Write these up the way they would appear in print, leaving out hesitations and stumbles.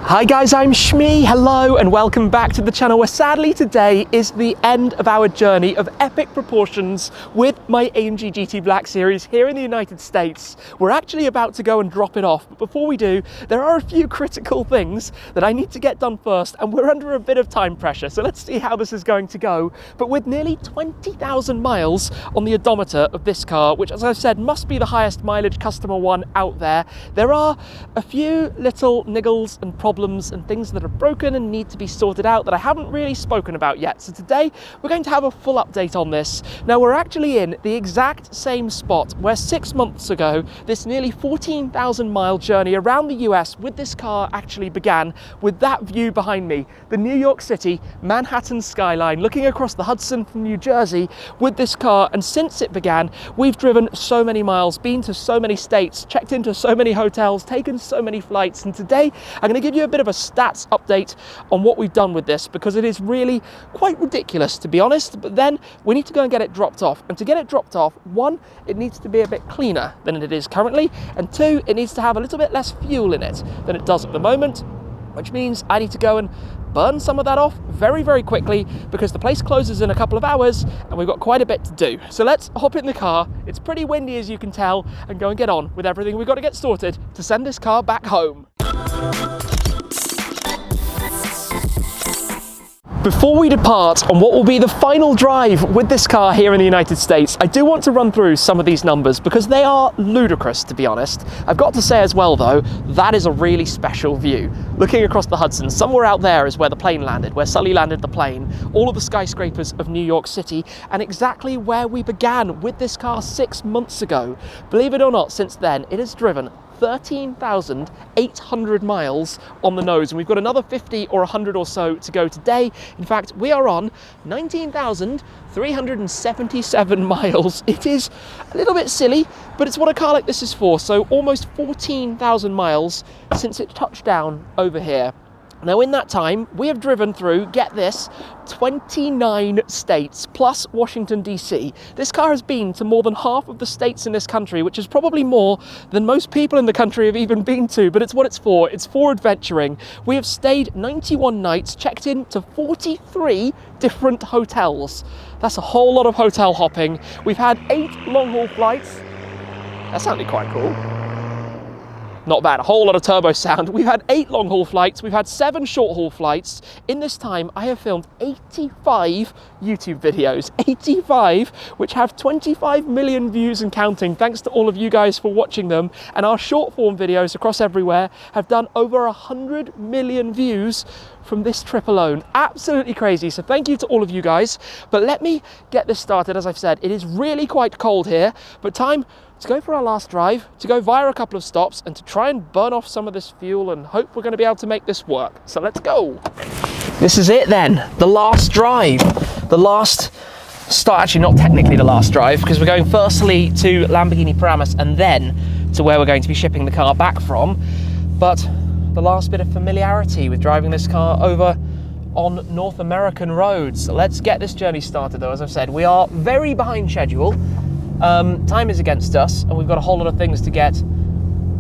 Hi guys, I'm Shmee, hello and welcome back to the channel where sadly today is the end of our journey of epic proportions with my AMG GT Black Series here in the United States. We're actually about to go and drop it off, but before we do, there are a few critical things that I need to get done first and we're under a bit of time pressure, so let's see how this is going to go. But with nearly 20,000 miles on the odometer of this car, which as I've said must be the highest mileage customer one out there, there are a few little niggles and problems and things that are broken and need to be sorted out that I haven't really spoken about yet. So today we're going to have a full update on this. Now we're actually in the exact same spot where 6 months ago this nearly 14,000 mile journey around the US with this car actually began, with that view behind me, the New York City Manhattan skyline looking across the Hudson from New Jersey with this car. And since it began we've driven so many miles, been to so many states, checked into so many hotels, taken so many flights, and today I'm going to give you a bit of a stats update on what we've done with this, because it is really quite ridiculous to be honest. But then we need to go and get it dropped off, and to get it dropped off, one, it needs to be a bit cleaner than it is currently, and two, it needs to have a little bit less fuel in it than it does at the moment, which means I need to go and burn some of that off very quickly because the place closes in a couple of hours and we've got quite a bit to do. So let's hop in the car, it's pretty windy as you can tell, and go and get on with everything we've got to get sorted to send this car back home. Before we depart on what will be the final drive with this car here in the United States, I do want to run through some of these numbers because they are ludicrous, to be honest. I've got to say as well though, that is a really special view. Looking across the Hudson, somewhere out there is where the plane landed, where Sully landed the plane, all of the skyscrapers of New York City, and exactly where we began with this car 6 months ago. Believe it or not, since then it has driven 13,800 miles on the nose, and we've got another 50 or 100 or so to go today. In fact, we are on 19,377 miles. It is a little bit silly, but it's what a car like this is for. So almost 14,000 miles since it touched down over here. Now in that time, we have driven through, get this, 29 states, plus Washington, DC. This car has been to more than half of the states in this country, which is probably more than most people in the country have even been to, but it's what it's for adventuring. We have stayed 91 nights, checked in to 43 different hotels. That's a whole lot of hotel hopping. We've had 8 long-haul flights. That sounded quite cool. Not bad, a whole lot of turbo sound. We've had 8 long-haul flights, we've had 7 short-haul flights. In this time, I have filmed 85 YouTube videos, 85, which have 25 million views and counting, thanks to all of you guys for watching them. And our short-form videos across everywhere have done over 100 million views from this trip alone. Absolutely crazy, so thank you to all of you guys. But let me get this started. As I've said, it is really quite cold here, but time to go for our last drive, to go via a couple of stops and to try and burn off some of this fuel and hope we're going to be able to make this work. So let's go. This is it then, the last drive. The last start, actually not technically the last drive, because we're going firstly to Lamborghini Paramus and then to where we're going to be shipping the car back from. But the last bit of familiarity with driving this car over on North American roads. So let's get this journey started though. As I've said, we are very behind schedule. Time is against us and we've got a whole lot of things to get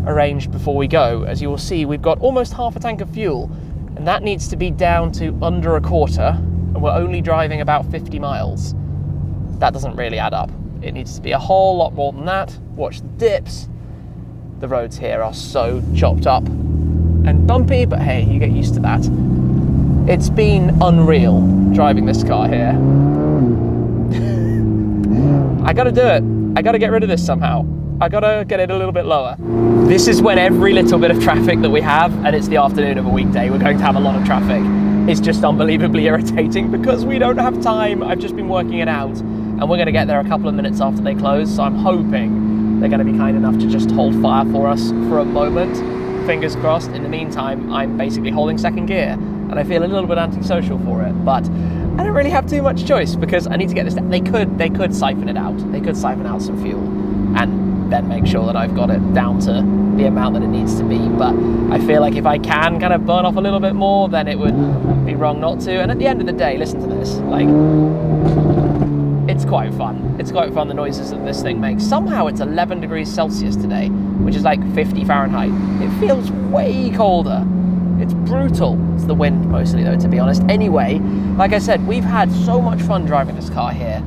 arranged before we go. As you will see, we've got almost half a tank of fuel and that needs to be down to under a quarter, and we're only driving about 50 miles. That doesn't really add up. It needs to be a whole lot more than that. Watch the dips. The roads here are so chopped up and bumpy, but hey, you get used to that. It's been unreal driving this car here. I gotta do it. I gotta get rid of this somehow. I gotta get it a little bit lower. This is when every little bit of traffic that we have, and it's the afternoon of a weekday, we're going to have a lot of traffic. It's just unbelievably irritating because we don't have time. I've just been working it out and we're gonna get there a couple of minutes after they close. So I'm hoping they're gonna be kind enough to just hold fire for us for a moment. Fingers crossed. In the meantime, I'm basically holding second gear and I feel a little bit antisocial for it, but I don't really have too much choice because I need to get this. They could siphon it out. They could siphon out some fuel and then make sure that I've got it down to the amount that it needs to be. But I feel like if I can kind of burn off a little bit more, then it would be wrong not to. And at the end of the day, listen to this. Like, it's quite fun. It's quite fun, the noises that this thing makes. Somehow it's 11 degrees Celsius today, which is like 50 Fahrenheit. It feels way colder It's brutal. It's the wind mostly though, to be honest. Anyway, like I said, we've had so much fun driving this car here.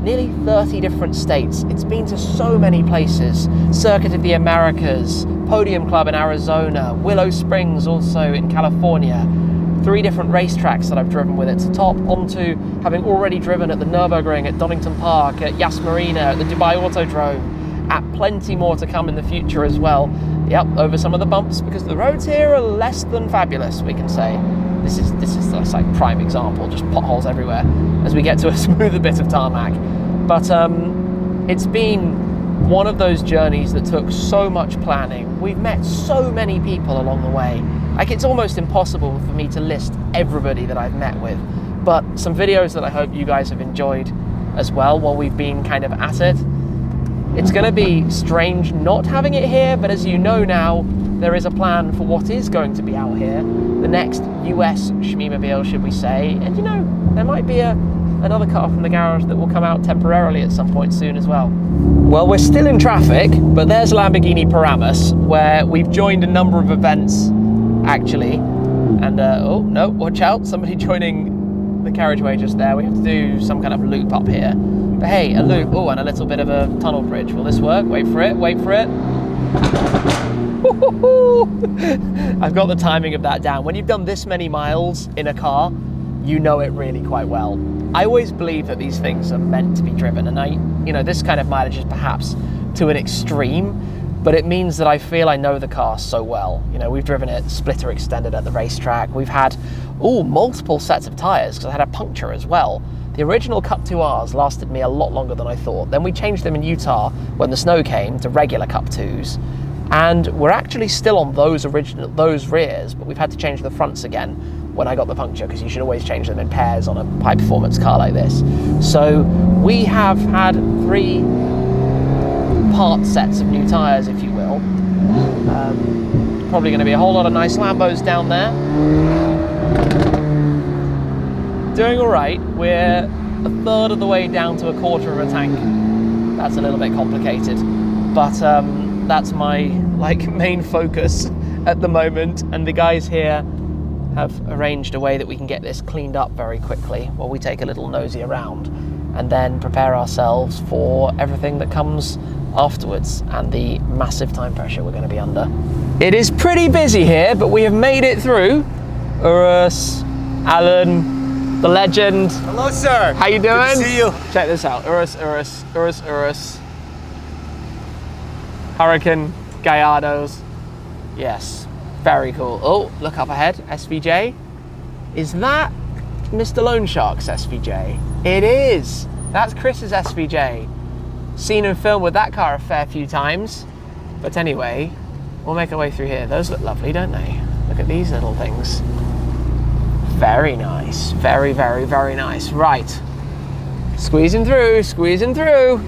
Nearly 30 different states. It's been to so many places. Circuit of the Americas, Podium Club in Arizona, Willow Springs also in California. 3 different racetracks that I've driven with it to top, onto having already driven at the Nürburgring, at Donington Park, at Yas Marina, at the Dubai Autodrome, at plenty more to come in the future as well. Yep, over some of the bumps, because the roads here are less than fabulous, we can say. This is like prime example, just potholes everywhere as we get to a smoother bit of tarmac. But it's been one of those journeys that took so much planning. We've met so many people along the way. Like, it's almost impossible for me to list everybody that I've met with, but some videos that I hope you guys have enjoyed as well while we've been kind of at it. It's going to be strange not having it here, but as you know now, there is a plan for what is going to be out here. The next US Shmeemobile, should we say. And you know, there might be another car from the garage that will come out temporarily at some point soon as well. Well, we're still in traffic, but there's Lamborghini Paramus, where we've joined a number of events, actually. And, oh, no, watch out, somebody joining the carriageway just there. We have to do some kind of loop up here. But hey, a loop, oh, and a little bit of a tunnel bridge. Will this work? Wait for it, wait for it. I've got the timing of that down. When you've done this many miles in a car, you know it really quite well. I always believe that these things are meant to be driven, and you know, this kind of mileage is perhaps to an extreme, but it means that I feel I know the car so well. You know, we've driven it splitter extended at the racetrack. We've had, multiple sets of tires, because I had a puncture as well. The original Cup 2Rs lasted me a lot longer than I thought. Then we changed them in Utah when the snow came to regular Cup 2s. And we're actually still on those rears, but we've had to change the fronts again when I got the puncture, because you should always change them in pairs on a high performance car like this. So we have had 3 part sets of new tires, if you will. Probably going to be a whole lot of nice Lambos down there. Doing all right. We're a third of the way down to a quarter of a tank. That's a little bit complicated, but that's my main focus at the moment. And the guys here have arranged a way that we can get this cleaned up very quickly while we take a little nosy around and then prepare ourselves for everything that comes afterwards and the massive time pressure we're going to be under. It is pretty busy here, but we have made it through. Urus, Alan, the legend. Hello, sir. How you doing? Good to see you. Check this out. Urus. Hurricane, Gallardos. Yes, very cool. Oh, look up ahead, SVJ. Is that Mr. Loan Shark's SVJ? It is. That's Chris's SVJ. Seen and filmed with that car a fair few times. But anyway, we'll make our way through here. Those look lovely, don't they? Look at these little things. Very nice. Very, very, very nice. Right. Squeezing through.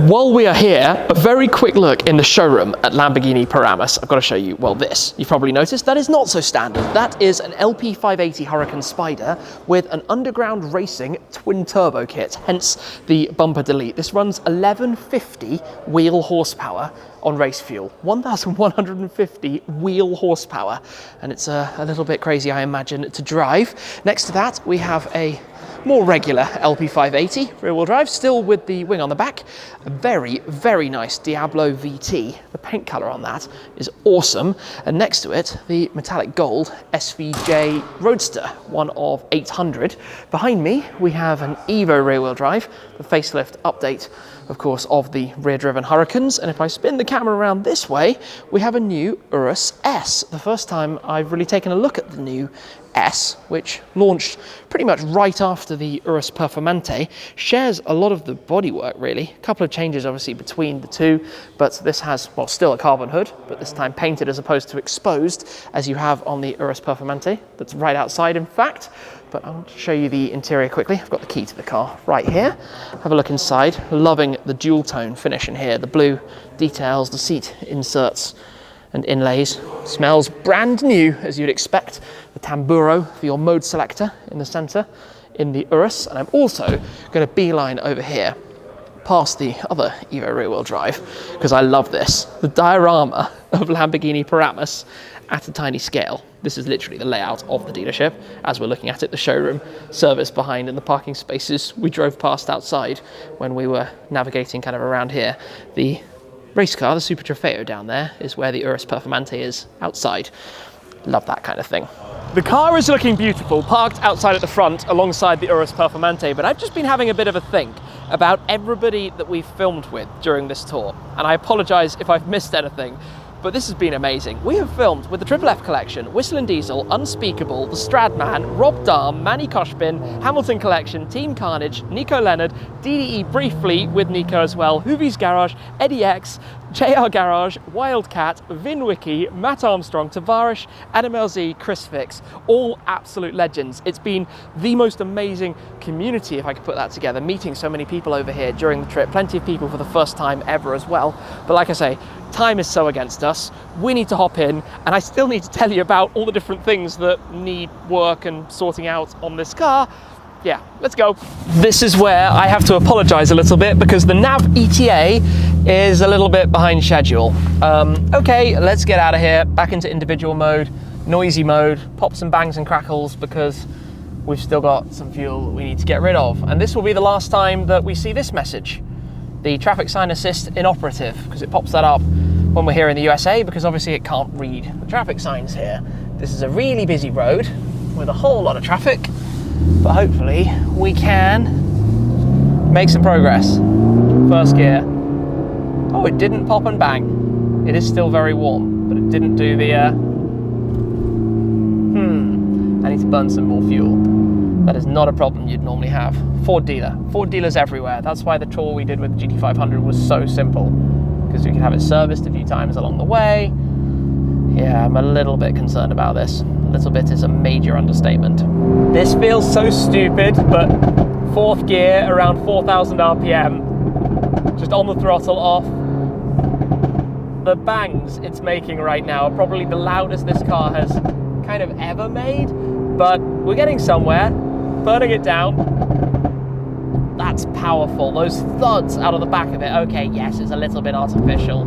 While we are here, a very quick look in the showroom at Lamborghini Paramus. I've got to show you, well, this. You've probably noticed that is not so standard. That is an LP580 Hurricane Spider with an underground racing twin turbo kit, hence the bumper delete. This runs 1150 wheel horsepower on race fuel, 1,150 wheel horsepower. And it's a little bit crazy, I imagine, to drive. Next to that, we have a more regular LP580 rear-wheel drive, still with the wing on the back. A very, very nice Diablo VT. The paint color on that is awesome. And next to it, the metallic gold SVJ Roadster, one of 800. Behind me, we have an Evo rear-wheel drive, the facelift update, of course, of the rear-driven Hurricanes. And if I spin the camera around this way, we have a new Urus S. The first time I've really taken a look at the new S, which launched pretty much right after the Urus Performante, shares a lot of the bodywork, really. A couple of changes, obviously, between the two, but this has, well, still a carbon hood, but this time painted as opposed to exposed, as you have on the Urus Performante. That's right outside, in fact. But I'll show you the interior quickly. I've got the key to the car right here. Have a look inside. Loving the dual tone finish in here. The blue details, the seat inserts and inlays. Smells brand new, as you'd expect. The tamburo for your mode selector in the center in the Urus. And I'm also going to beeline over here past the other Evo rear-wheel drive, because I love this. The diorama of Lamborghini Paramus at a tiny scale. This is literally the layout of the dealership as we're looking at it, the showroom, service behind, and the parking spaces we drove past outside when we were navigating kind of around here. The race car, the Super Trofeo down there, is where the Urus Performante is outside. Love that kind of thing. The car is looking beautiful, parked outside at the front alongside the Urus Performante, but I've just been having a bit of a think about everybody that we've filmed with during this tour, and I apologise if I've missed anything, but this has been amazing. We have filmed with the Triple F Collection, Whistle and Diesel, Unspeakable, the Stradman, Rob Dahm, Manny Koshbin, Hamilton Collection, Team Carnage, Nico Leonard, DDE briefly with Nico as well, Hoovy's Garage, Eddie X, JR Garage, Wildcat, Vin Wiki, Matt Armstrong, Tavarish, NMLZ, Chris Fix, all absolute legends. It's been the most amazing community, if I could put that together, meeting so many people over here during the trip, plenty of people for the first time ever as well. But like I say, time is so against us. We need to hop in, and I still need to tell you about all the different things that need work and sorting out on this car. Yeah, let's go. This is where I have to apologise a little bit because the Nav ETA is a little bit behind schedule. Okay, let's get out of here, back into individual mode, noisy mode, pop some bangs and crackles because we've still got some fuel we need to get rid of. And this will be the last time that we see this message, the traffic sign assist inoperative, because it pops that up when we're here in the USA because obviously it can't read the traffic signs here. This is a really busy road with a whole lot of traffic, but hopefully we can make some progress. First gear. Oh, it didn't pop and bang. It is still very warm, but it didn't do the I need to burn some more fuel. That is not a problem you'd normally have. Ford dealers everywhere. That's why the tour we did with the GT500 was so simple, because we could have it serviced a few times along the way. Yeah, I'm a little bit concerned about this. A little bit is a major understatement. This feels so stupid, but fourth gear around 4,000 RPM, just on the throttle off. The bangs it's making right now are probably the loudest this car has kind of ever made, but we're getting somewhere, burning it down. That's powerful. Those thuds out of the back of it. Okay, yes, it's a little bit artificial,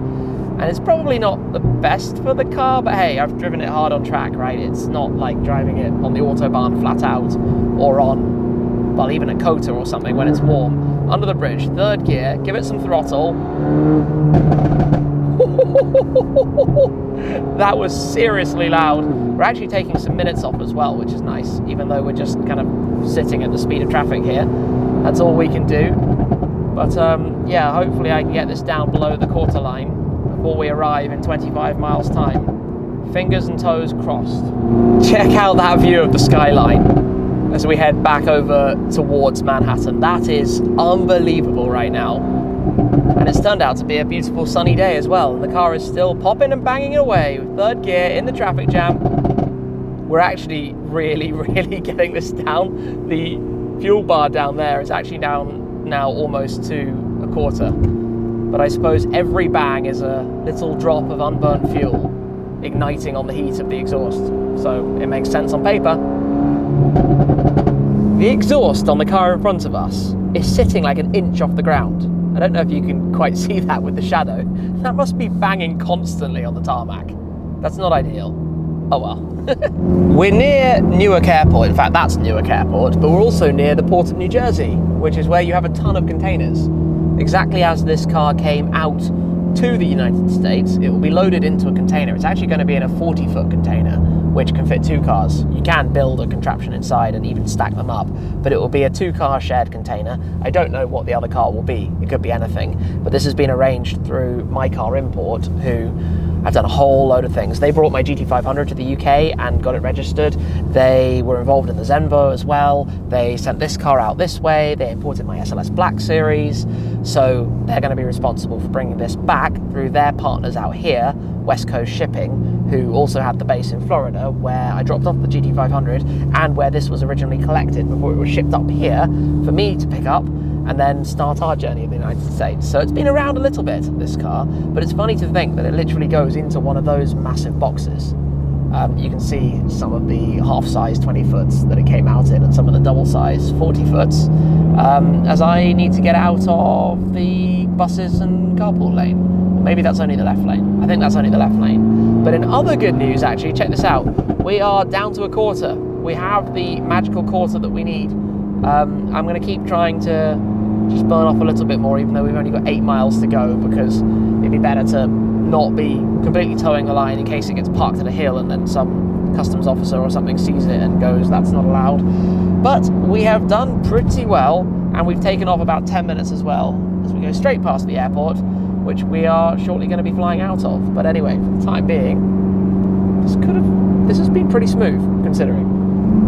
and it's probably not the best for the car, but hey, I've driven it hard on track, right? It's not like driving it on the Autobahn flat out, or on, well, even a Kota or something when it's warm. Under the bridge, third gear, give it some throttle. That was seriously loud. We're actually taking some minutes off as well, which is nice, even though we're just kind of sitting at the speed of traffic here. That's all we can do. But yeah, hopefully I can get this down below the quarter line before we arrive in 25 miles time. Fingers and toes crossed. Check out that view of the skyline as we head back over towards Manhattan. That is unbelievable right now. And it's turned out to be a beautiful sunny day as well. The car is still popping and banging away with third gear in the traffic jam. We're actually really getting this down. The fuel bar down there is actually down now almost to a quarter. But I suppose every bang is a little drop of unburnt fuel igniting on the heat of the exhaust. So it makes sense on paper. The exhaust on the car in front of us is sitting like an inch off the ground. I don't know if you can quite see that with the shadow. That must be banging constantly on the tarmac. That's not ideal. Oh well. We're near Newark Airport. In fact, that's Newark Airport, but we're also near the Port of New Jersey, which is where you have a ton of containers. Exactly as this car came out to the United States, it will be loaded into a container. It's actually going to be in a 40-foot container, which can fit 2 cars. You can build a contraption inside and even stack them up, but it will be a 2-car shared container. I don't know what the other car will be. It could be anything, but this has been arranged through My Car Import, who have done a whole load of things. They brought my GT500 to the UK and got it registered. They were involved in the Zenvo as well. They sent this car out this way. They imported my SLS Black Series. So they're going to be responsible for bringing this back through their partners out here, West Coast Shipping, who also had the base in Florida, where I dropped off the GT500 and where this was originally collected before it was shipped up here for me to pick up and then start our journey in the United States. So it's been around a little bit, this car, but it's funny to think that it literally goes into one of those massive boxes. You can see some of the half-size 20-foots that it came out in and some of the double-size 40-foots, as I need to get out of the buses and carpool lane. Maybe that's only the left lane. I think that's only the left lane. But in other good news, actually, check this out. We are down to a quarter. We have the magical quarter that we need. I'm going to keep trying to just burn off a little bit more, even though we've only got 8 miles to go, because it'd be better to not be completely towing the line in case it gets parked at a hill and then some customs officer or something sees it and goes, that's not allowed. But we have done pretty well, and we've taken off about 10 minutes as well, as we go straight past the airport, which we are shortly going to be flying out of. But anyway, for the time being, this has been pretty smooth, considering.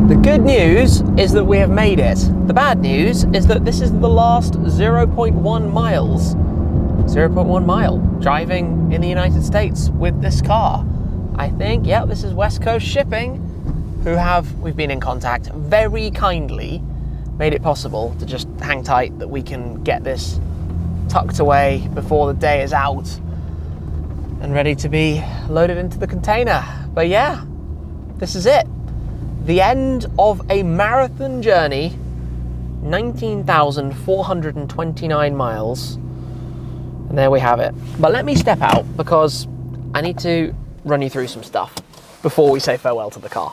The good news is that we have made it. The bad news is that this is the last 0.1 miles. 0.1 mile driving in the United States with this car. I think, yeah, this is West Coast Shipping, we've been in contact, very kindly made it possible to just hang tight, that we can get this tucked away before the day is out and ready to be loaded into the container. But yeah, this is it. The end of a marathon journey, 19,429 miles. And there we have it. But let me step out, because I need to run you through some stuff before we say farewell to the car.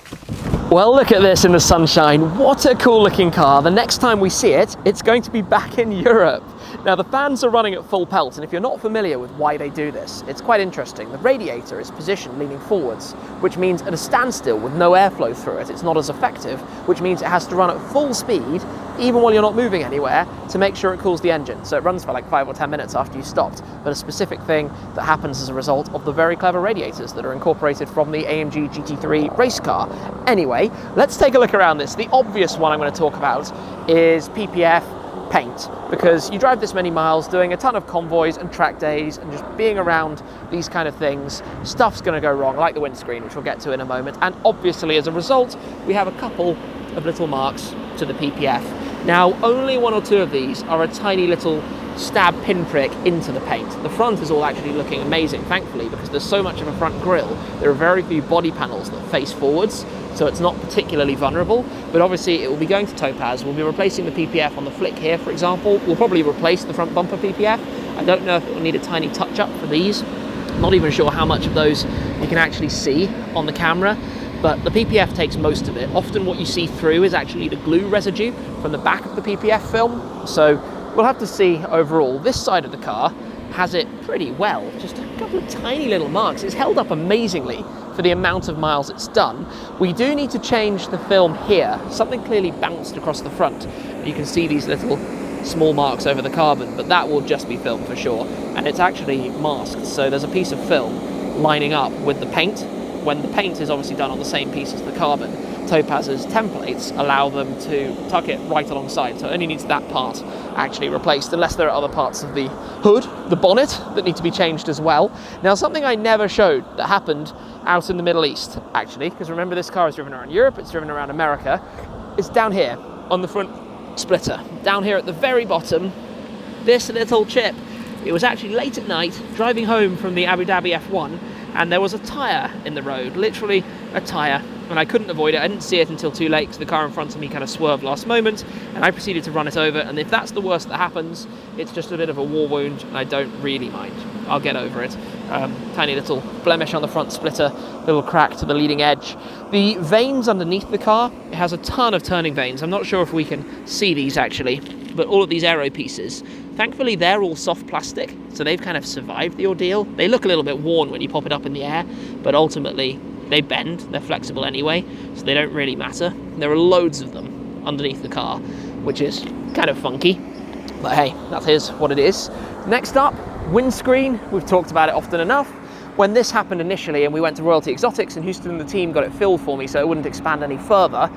Well, look at this in the sunshine. What a cool looking car. The next time we see it, it's going to be back in Europe. Now, the fans are running at full pelt, and if you're not familiar with why they do this, it's quite interesting. The radiator is positioned leaning forwards, which means at a standstill with no airflow through it, it's not as effective, which means it has to run at full speed, even while you're not moving anywhere, to make sure it cools the engine. So it runs for like 5 or 10 minutes after you stopped, but a specific thing that happens as a result of the very clever radiators that are incorporated from the AMG GT3 race car. Anyway, let's take a look around this. The obvious one I'm going to talk about is PPF paint, because you drive this many miles doing a ton of convoys and track days and just being around these kind of things, stuff's going to go wrong, like the windscreen, which we'll get to in a moment. And obviously, as a result, we have a couple of little marks to the PPF. Now, only 1 or 2 of these are a tiny little stab pinprick into the paint. The front is all actually looking amazing, thankfully, because there's so much of a front grille. There are very few body panels that face forwards, so it's not particularly vulnerable. But obviously it will be going to Topaz. We'll be replacing the PPF on the flick here, for example. We'll probably replace the front bumper PPF. I don't know if it will need a tiny touch-up for these. I'm not even sure how much of those you can actually see on the camera, but the PPF takes most of it. Often what you see through is actually the glue residue from the back of the PPF film, so we'll have to see overall. This side of the car has it pretty well, just a couple of tiny little marks. It's held up amazingly for the amount of miles it's done. We do need to change the film here. Something clearly bounced across the front. You can see these little small marks over the carbon, but that will just be film for sure. And it's actually masked, so there's a piece of film lining up with the paint. When the paint is obviously done on the same piece as the carbon, Topaz's templates allow them to tuck it right alongside, so it only needs that part actually replaced, unless there are other parts of the hood, the bonnet, that need to be changed as well. Now, something I never showed that happened out in the Middle East, actually, because remember, this car is driven around Europe, it's driven around America, is down here on the front splitter, down here at the very bottom, this little chip. It was actually late at night, driving home from the Abu Dhabi F1, and there was a tyre in the road, literally a tyre, and I couldn't avoid it. I didn't see it until too late, because the car in front of me kind of swerved last moment, and I proceeded to run it over. And if that's the worst that happens, it's just a bit of a war wound, and I don't really mind. I'll get over it. Tiny little blemish on the front splitter, little crack to the leading edge. The vanes underneath the car, it has a ton of turning vanes. I'm not sure if we can see these actually, but all of these aero pieces, thankfully they're all soft plastic, so they've kind of survived the ordeal. They look a little bit worn when you pop it up in the air, but ultimately they bend, they're flexible anyway, so they don't really matter. There are loads of them underneath the car, which is kind of funky, but hey, that is what it is. Next up, windscreen. We've talked about it often enough. When this happened initially and we went to Royalty Exotics and Houston and the team got it filled for me so it wouldn't expand any further,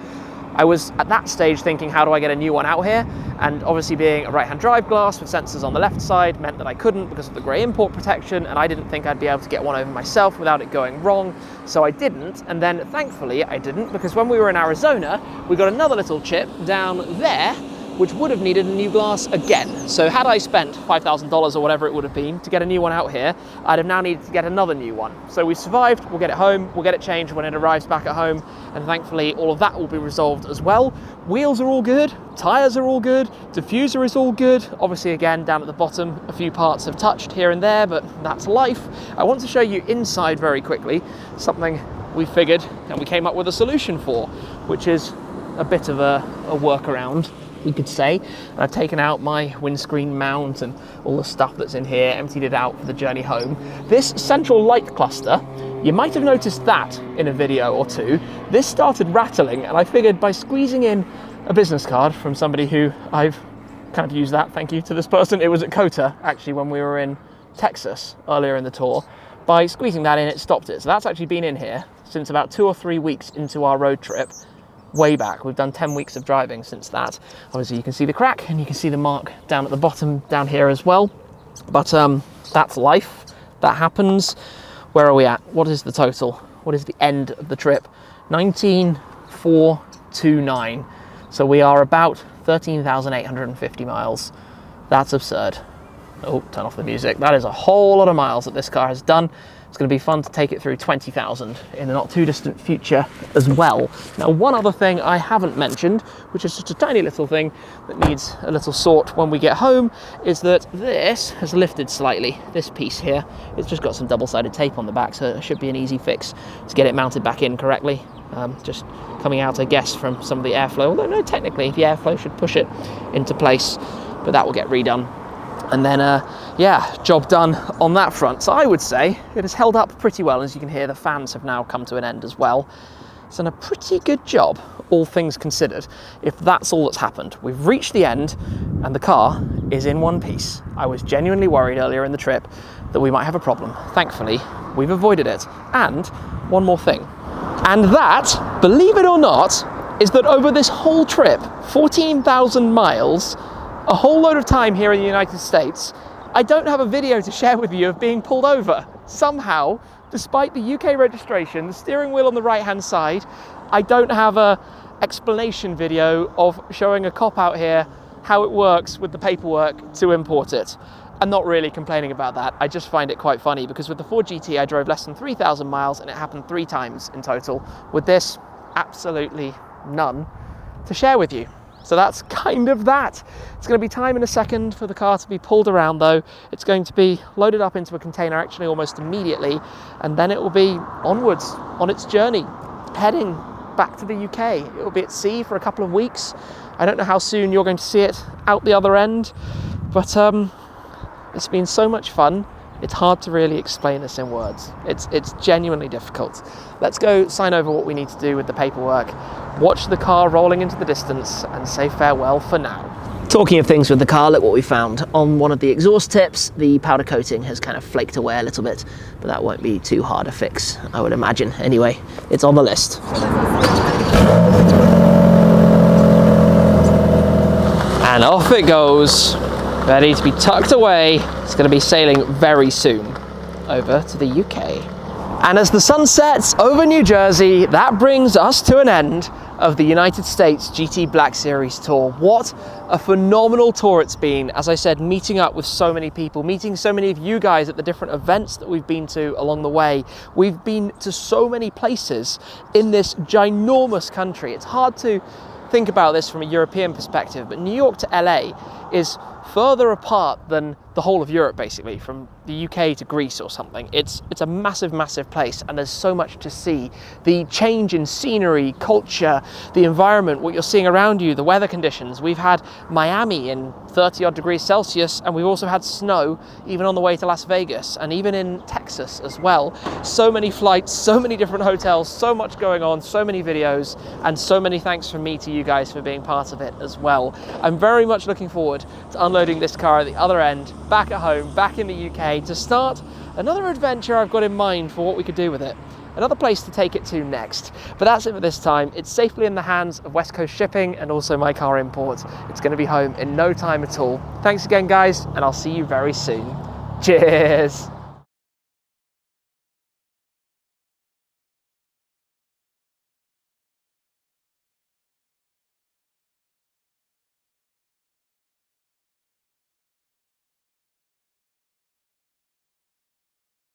I was at that stage thinking, how do I get a new one out here? And obviously being a right-hand drive glass with sensors on the left side meant that I couldn't because of the grey import protection, and I didn't think I'd be able to get one over myself without it going wrong, so I didn't. And then thankfully I didn't, because when we were in Arizona, we got another little chip down there which would have needed a new glass again. So had I spent $5,000 or whatever it would have been to get a new one out here, I'd have now needed to get another new one. So we survived, we'll get it home, we'll get it changed when it arrives back at home, and thankfully all of that will be resolved as well. Wheels are all good, tyres are all good, diffuser is all good. Obviously again, down at the bottom, a few parts have touched here and there, but that's life. I want to show you inside very quickly, something we figured and we came up with a solution for, which is a bit of a workaround, we could say. And I've taken out my windscreen mount and all the stuff that's in here, emptied it out for the journey home. This central light cluster, you might have noticed that in a video or two. This started rattling, and I figured by squeezing in a business card from somebody who I've kind of used that, thank you to this person. It was at Kota, actually, when we were in Texas earlier in the tour. By squeezing that in, it stopped it. So that's actually been in here since about 2 or 3 weeks into our road trip, way back. We've done 10 weeks of driving since that. Obviously you can see the crack and you can see the mark down at the bottom down here as well. But that's life, that happens. Where are we at? What is the total? What is the end of the trip? 19,429. So we are about 13,850 miles. That's absurd. Oh, turn off the music. That is a whole lot of miles that this car has done. It's going to be fun to take it through 20,000 in the not too distant future as well. Now, one other thing I haven't mentioned, which is just a tiny little thing that needs a little sort when we get home, is that this has lifted slightly. This piece here, it's just got some double-sided tape on the back, so it should be an easy fix to get it mounted back in correctly. Just coming out, I guess, from some of the airflow, although no, technically the airflow should push it into place, but that will get redone. And then, yeah, job done on that front. So I would say it has held up pretty well. As you can hear, the fans have now come to an end as well. It's done a pretty good job, all things considered, if that's all that's happened. We've reached the end and the car is in one piece. I was genuinely worried earlier in the trip that we might have a problem. Thankfully, we've avoided it. And one more thing. And that, believe it or not, is that over this whole trip, 14,000 miles, a whole load of time here in the United States, I don't have a video to share with you of being pulled over. Somehow, despite the UK registration, the steering wheel on the right-hand side, I don't have a explanation video of showing a cop out here how it works with the paperwork to import it. I'm not really complaining about that. I just find it quite funny because with the Ford GT, I drove less than 3,000 miles and it happened 3 times in total. With this, absolutely none to share with you. So that's kind of that. It's going to be time in a second for the car to be pulled around though. It's going to be loaded up into a container actually almost immediately, and then it will be onwards on its journey, heading back to the UK. It will be at sea for a couple of weeks. I don't know how soon you're going to see it out the other end, but it's been so much fun. It's hard to really explain this in words. It's genuinely difficult. Let's go sign over what we need to do with the paperwork, watch the car rolling into the distance, and say farewell for now. Talking of things with the car, look what we found. On one of the exhaust tips, the powder coating has kind of flaked away a little bit, but that won't be too hard a fix, I would imagine. Anyway, it's on the list. And off it goes. Ready to be tucked away. It's going to be sailing very soon over to the UK. And as the sun sets over New Jersey, that brings us to an end of the United States GT Black Series tour. What a phenomenal tour it's been. As I said, meeting up with so many people, meeting so many of you guys at the different events that we've been to along the way. We've been to so many places in this ginormous country. It's hard to think about this from a European perspective, but New York to LA is further apart than the whole of Europe, basically, from the UK to Greece or something. It's a massive, massive place, and there's so much to see. The change in scenery, culture, the environment, what you're seeing around you, the weather conditions. We've had Miami in 30 odd degrees Celsius, and we've also had snow even on the way to Las Vegas, and even in Texas as well. So many flights, so many different hotels, so much going on, so many videos, and so many thanks from me to you guys for being part of it as well. I'm very much looking forward to unloading this car at the other end, back at home, back in the UK, to start another adventure I've got in mind for what we could do with it. Another place to take it to next. But that's it for this time. It's safely in the hands of West Coast Shipping and also My Car Imports. It's going to be home in no time at all. Thanks again, guys, and I'll see you very soon. Cheers.